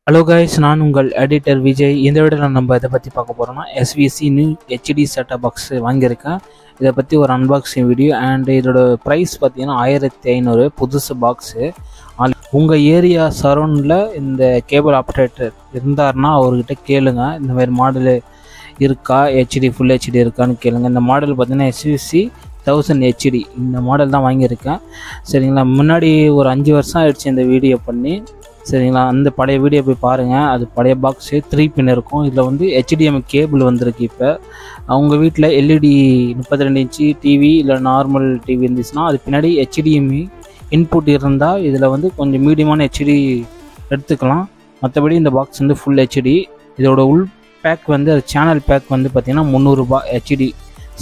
Hello guys, நான் உங்கள் editor Vijay. இந்த வீடியோவில் நம்ம இதை பற்றி பார்க்க போகிறோம்னா SVC new HD setup box வாங்கியிருக்கேன். இதை பற்றி ஒரு அன்பாக்சிங் வீடியோ. அண்ட் இதோட ப்ரைஸ் பார்த்தீங்கன்னா 1500 புதுசு பாக்ஸு. உங்கள் ஏரியா சரௌண்டில் இந்த கேபிள் ஆப்ரேட்டர் இருந்தார்னா அவர்கிட்ட கேளுங்க, இந்த மாதிரி மாடலு இருக்கா, ஹெச்டி ஃபுல் ஹெச்டி இருக்கான்னு கேளுங்க. இந்த மாடல் பார்த்தீங்கன்னா எஸ்விசி 1000 ஹெச்டி இந்த மாடல் தான் வாங்கியிருக்கேன். சரிங்களா, முன்னாடி ஒரு 5 வருஷம் ஆயிடுச்சு இந்த வீடியோ பண்ணி. சரிங்களா, அந்த பழைய வீடியோ போய் பாருங்கள். அது பழைய பாக்ஸு 3 பின் இருக்கும். இதில் வந்து HDMI கேபிள் வந்திருக்கு. இப்போ அவங்க வீட்டில் LED 32 இன்ச்சு டிவி இல்லை நார்மல் டிவி இருந்துச்சுன்னா அது பின்னாடி HDMI இன்புட் இருந்தால் இதில் வந்து கொஞ்சம் மீடியமான ஹெச்டி எடுத்துக்கலாம். மற்றபடி இந்த பாக்ஸ் வந்து ஃபுல் ஹெச்டி. இதோட உள் பேக் வந்து அது சேனல் பேக் வந்து பார்த்திங்கன்னா 300 ரூபாய் ஹெச்டி.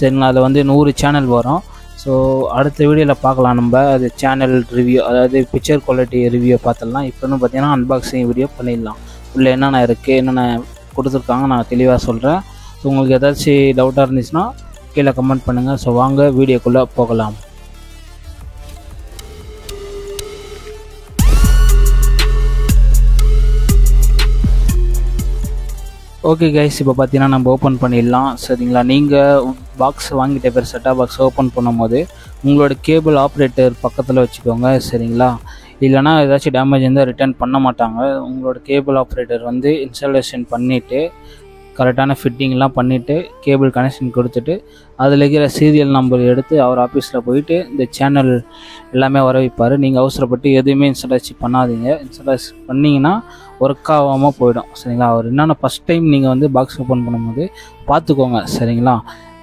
சரிங்களா, அதில் வந்து 100 சேனல் வரும். ஸோ அடுத்த வீடியோவில் பார்க்கலாம் நம்ம அது சேனல் ரிவ்யூ, அதாவது பிக்சர் குவாலிட்டி ரிவ்யூ பார்த்துடலாம். இப்போ வந்து பார்த்திங்கன்னா அன்பாக்சிங் வீடியோ பண்ணிடலாம். உள்ளே என்னென்ன இருக்குது, என்னென்ன கொடுத்துருக்காங்க நான் தெளிவாக சொல்கிறேன். ஸோ உங்களுக்கு ஏதாச்சும் டவுட்டாக இருந்துச்சுன்னா கீழே கமெண்ட் பண்ணுங்கள். ஸோ வாங்க வீடியோக்குள்ளே போகலாம். ஓகே கைஸ், இப்போ பார்த்தீங்கன்னா நம்ம ஓப்பன் பண்ணிடலாம். சரிங்களா, நீங்கள் பாக்ஸ் வாங்கிட்ட பேர் செட்டாப் பாக்ஸ் ஓப்பன் பண்ணும்போது உங்களோட கேபிள் ஆப்ரேட்டர் பக்கத்தில் வச்சுக்கோங்க. சரிங்களா, இல்லைனா ஏதாச்சும் டேமேஜ் இருந்தால் ரிட்டர்ன் பண்ண மாட்டாங்க. உங்களோட கேபிள் ஆப்ரேட்டர் வந்து இன்ஸ்டாலேஷன் பண்ணிவிட்டு கரெக்டான ஃபிட்டிங்லாம் பண்ணிவிட்டு கேபிள் கனெக்ஷன் கொடுத்துட்டு அதில் இருக்கிற சீரியல் நம்பர் எடுத்து அவர் ஆஃபீஸில் போயிட்டு இந்த சேனல் எல்லாமே வர வைப்பார். நீங்கள் அவசரப்பட்டு எதுவுமே இன்ஸ்டாலேஷன் பண்ணாதீங்க. இன்ஸ்டாலேஷன் பண்ணிங்கன்னா ஒர்க் ஆகாமல் போயிடும். சரிங்களா, அவர் என்னென்ன ஃபஸ்ட் டைம் நீங்கள் வந்து பாக்ஸ் ஓப்பன் பண்ணும்போது பார்த்துக்கோங்க. சரிங்களா,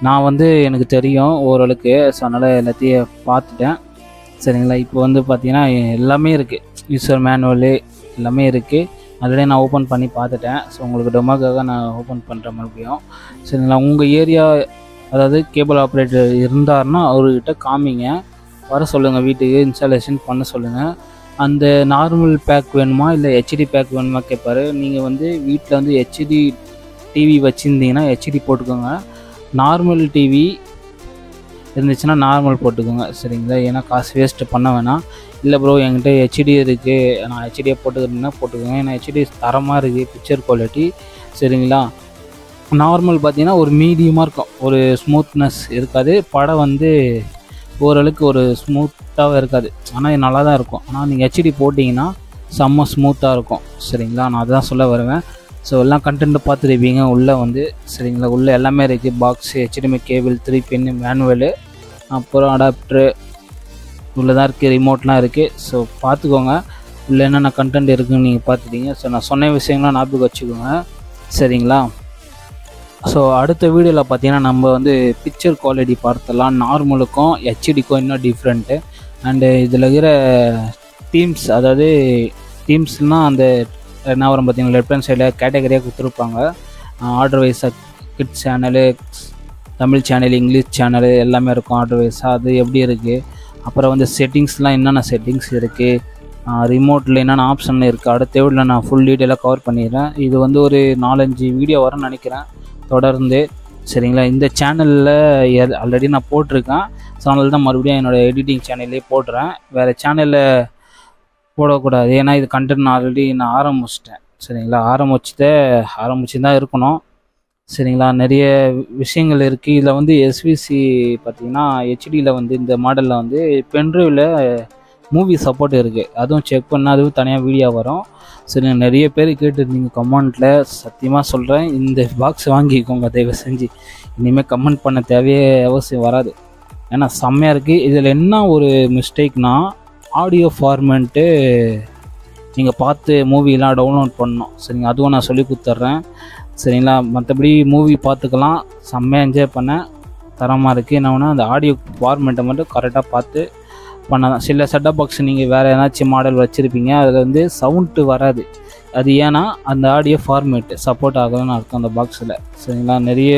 நான் வந்து எனக்கு தெரியும் ஓரளவுக்கு, ஸோ அதனால் எல்லாத்தையும் பார்த்துட்டேன். சரிங்களா, இப்போ வந்து பார்த்திங்கன்னா எல்லாமே இருக்குது, யூசர் மேனுவலு எல்லாமே இருக்குது. ஆல்ரெடி நான் ஓப்பன் பண்ணி பார்த்துட்டேன். ஸோ உங்களுக்கு டெமோக்காக நான் ஓப்பன் பண்ணுறேன் மறுபடியும். சரிங்களா, உங்கள் ஏரியா அதாவது கேபிள் ஆப்ரேட்டர் இருந்தார்னா அவர்கிட்ட காமிங்க, வர சொல்லுங்கள், வீட்டுக்கு இன்ஸ்டாலேஷன் பண்ண சொல்லுங்கள். அந்த நார்மல் பேக் வேணுமா இல்லை ஹெச்டி பேக் வேணுமா கேட்பாரு. நீங்கள் வந்து வீட்டில் வந்து ஹெச்டி டிவி வச்சுருந்தீங்கன்னா ஹெச்டி போட்டுக்கோங்க, நார்மல் டிவி இருந்துச்சுன்னா நார்மல் போட்டுக்கோங்க. சரிங்களா, ஏன்னா காசு வேஸ்ட்டு பண்ண வேணாம். இல்லை ப்ரோ என்கிட்ட ஹெச்டி இருக்குது, நான் ஹெச்டியை போட்டுக்கிறேன்னா போட்டுக்கோங்க, ஏன்னா ஹெச்டி தரமாக இருக்குது பிக்சர் குவாலிட்டி. சரிங்களா, நார்மல் பார்த்தீங்கன்னா ஒரு மீடியமாக இருக்கும், ஒரு ஸ்மூத்னஸ் இருக்காது, படம் வந்து ஓரளவுக்கு ஒரு ஸ்மூத்தாக இருக்காது, ஆனால் நல்லா தான் இருக்கும். ஆனால் நீங்கள் ஹெச்டி போட்டிங்கன்னா செம்ம ஸ்மூத்தாக இருக்கும். சரிங்களா, நான் அதுதான் சொல்ல வருவேன். ஸோ எல்லாம் கண்டென்ட்டு பார்த்துருப்பீங்க உள்ளே வந்து. சரிங்களா, உள்ளே எல்லாமே இருக்குது, பாக்ஸு, HDMI கேபிள், 3 பின், மேனுவலு, அப்புறம் அடாப்டரு உள்ளே தான் இருக்குது, ரிமோட்லாம் இருக்குது. ஸோ பார்த்துக்கோங்க உள்ளே என்னென்ன கண்டென்ட் இருக்குதுன்னு நீங்கள் பார்த்துட்டீங்க. ஸோ நான் சொன்ன விஷயங்கள்லாம் ஞாபகம் வச்சுக்கோங்க. சரிங்களா, ஸோ அடுத்த வீடியோவில் பார்த்தீங்கன்னா நம்ம வந்து பிக்சர் குவாலிட்டி பார்த்துலாம், நார்மலுக்கும் ஹெச்டிக்கும் இன்னும் டிஃப்ரெண்ட்டு. அண்டு இதில் இருக்கிற தீம்ஸ், அதாவது தீம்ஸ்னால் அந்த என்ன வரும் பார்த்தீங்கன்னா லெஃப்ட் ஹேண்ட் சைடில் கேட்டகரியாக கொடுத்துருப்பாங்க. ஆர்டர் வைஸாக kids channel, Tamil channel, English channel எல்லாமே இருக்கும் ஆர்டர் வைஸாக. அது எப்படி இருக்குது, அப்புறம் வந்து செட்டிங்ஸ்லாம் என்னென்ன செட்டிங்ஸ் இருக்குது, ரிமோட்டில் என்னென்ன ஆப்ஷன் இருக்குது, அடுத்த வீடியோவில் நான் ஃபுல் டீட்டெயிலாக கவர் பண்ணிடுறேன். இது வந்து ஒரு 4-5 வீடியோ வரும்னு நினைக்கிறேன் தொடர்ந்து. சரிங்களா, இந்த சேனலில் ஆல்ரெடி நான் போட்டிருக்கேன். ஸோ அதனால தான் மறுபடியும் என்னோடய எடிட்டிங் சேனல்லே போடுறேன், வேறு சேனலில் போடக்கூடாது. ஏன்னா இது கண்டென்ட் ஆல்ரெடி நான் ஆரம்பிச்சிட்டேன். சரிங்களா, ஆரம்பிச்சு தான் இருக்கணும். சரிங்களா, நிறைய விஷயங்கள் இருக்குது. இதில் வந்து எஸ்விசி பார்த்திங்கன்னா ஹெச்டியில் வந்து இந்த மாடலில் வந்து பென்ட்ரைவில் மூவி சப்போர்ட் இருக்குது, அதுவும் செக் பண்ணால் அதுவும் தனியாக வீடியோ வரும். சரி, நிறைய பேர் கேட்டுருந்தீங்க கமெண்ட்டில், சத்தியமாக சொல்கிறேன் இந்த பாக்ஸ் வாங்கிக்கோங்க தயவு செஞ்சு. இனிமேல் கமெண்ட் பண்ண தேவையே அவசியம் வராது, ஏன்னா செம்மையாக இருக்குது. இதில் என்ன ஒரு மிஸ்டேக்னால் ஆடியோ ஃபார்மெண்ட்டு நீங்கள் பார்த்து மூவிலாம் டவுன்லோட் பண்ணணும். சரிங்களா, அதுவும் நான் சொல்லி கொடுத்துட்றேன். சரிங்களா, மற்றபடி மூவி பார்த்துக்கலாம், செம்மையாக என்ஜாய் பண்ண தரமாக இருக்குது. என்னன்னா அந்த ஆடியோ ஃபார்மெண்ட்டை மட்டும் கரெக்டாக பார்த்து பண்ணலாம். சில செட்டப் பாக்ஸ் நீங்கள் வேறு ஏதாச்சும் மாடல் வச்சுருப்பீங்க, அதில் வந்து சவுண்டு வராது. அது ஏன்னா அந்த ஆடியோ ஃபார்மேட்டு சப்போர்ட் ஆகணும்னு அர்த்தம் அந்த பாக்ஸில். சரிங்களா, நிறைய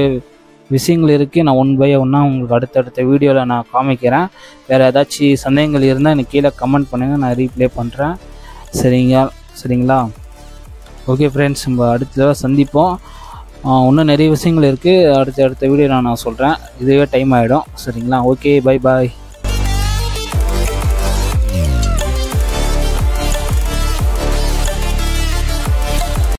விஷயங்கள் இருக்குது. நான் 1 by 1 உங்களுக்கு அடுத்தடுத்த வீடியோவில் நான் காமிக்கிறேன். வேறு ஏதாச்சும் சந்தேகங்கள் இருந்தால் எனக்கு கீழே கமெண்ட் பண்ணுங்கள், நான் ரீப்ளே பண்ணுறேன். சரிங்களா, ஓகே ஃப்ரெண்ட்ஸ், நம்ம அடுத்த தடவை சந்திப்போம். இன்னும் நிறைய விஷயங்கள் இருக்குது, அடுத்த வீடியோவில் நான் சொல்கிறேன். இதுவே டைம் ஆகிடும். சரிங்களா, ஓகே, பை பாய்.